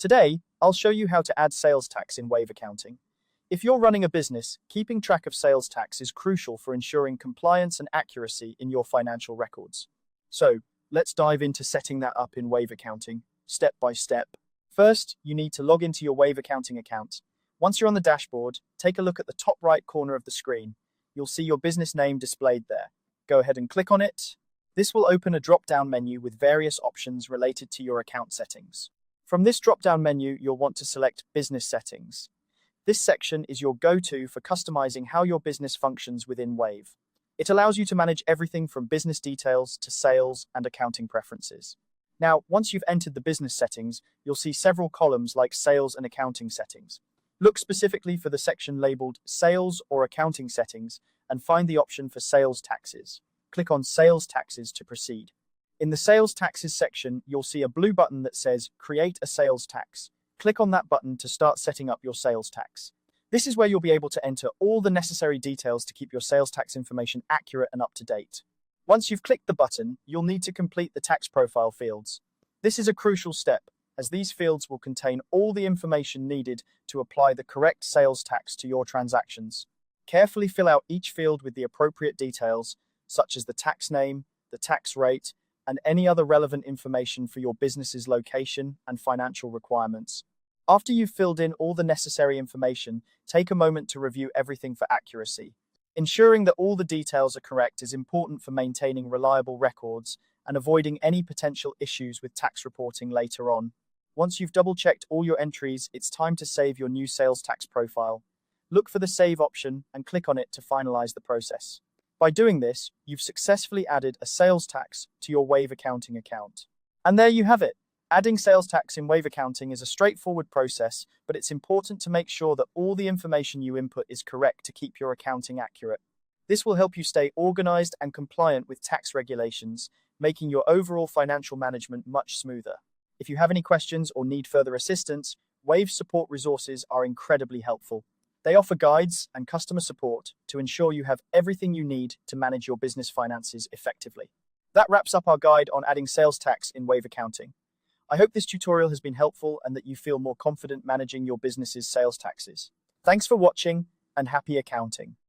Today, I'll show you how to add sales tax in Wave accounting. If you're running a business, keeping track of sales tax is crucial for ensuring compliance and accuracy in your financial records. So, let's dive into setting that up in Wave accounting, step by step. First, you need to log into your Wave accounting account. Once you're on the dashboard, take a look at the top right corner of the screen. You'll see your business name displayed there. Go ahead and click on it. This will open a drop-down menu with various options related to your account settings. From this drop-down menu, you'll want to select Business Settings. This section is your go-to for customizing how your business functions within Wave. It allows you to manage everything from business details to sales and accounting preferences. Now, once you've entered the business settings, you'll see several columns like Sales and Accounting Settings. Look specifically for the section labeled Sales or Accounting Settings and find the option for Sales Taxes. Click on Sales Taxes to proceed. In the Sales Taxes section, you'll see a blue button that says Create a Sales Tax. Click on that button to start setting up your sales tax. This is where you'll be able to enter all the necessary details to keep your sales tax information accurate and up to date. Once you've clicked the button, you'll need to complete the tax profile fields. This is a crucial step, as these fields will contain all the information needed to apply the correct sales tax to your transactions. Carefully fill out each field with the appropriate details, such as the tax name, the tax rate, and any other relevant information for your business's location and financial requirements. After you've filled in all the necessary information, take a moment to review everything for accuracy. Ensuring that all the details are correct is important for maintaining reliable records and avoiding any potential issues with tax reporting later on. Once you've double-checked all your entries, it's time to save your new sales tax profile. Look for the Save option and click on it to finalize the process. By doing this, you've successfully added a sales tax to your Wave accounting account. And there you have it. Adding sales tax in Wave accounting is a straightforward process, but it's important to make sure that all the information you input is correct to keep your accounting accurate. This will help you stay organized and compliant with tax regulations, making your overall financial management much smoother. If you have any questions or need further assistance, Wave support resources are incredibly helpful. They offer guides and customer support to ensure you have everything you need to manage your business finances effectively. That wraps up our guide on adding sales tax in Wave accounting. I hope this tutorial has been helpful and that you feel more confident managing your business's sales taxes. Thanks for watching and happy accounting.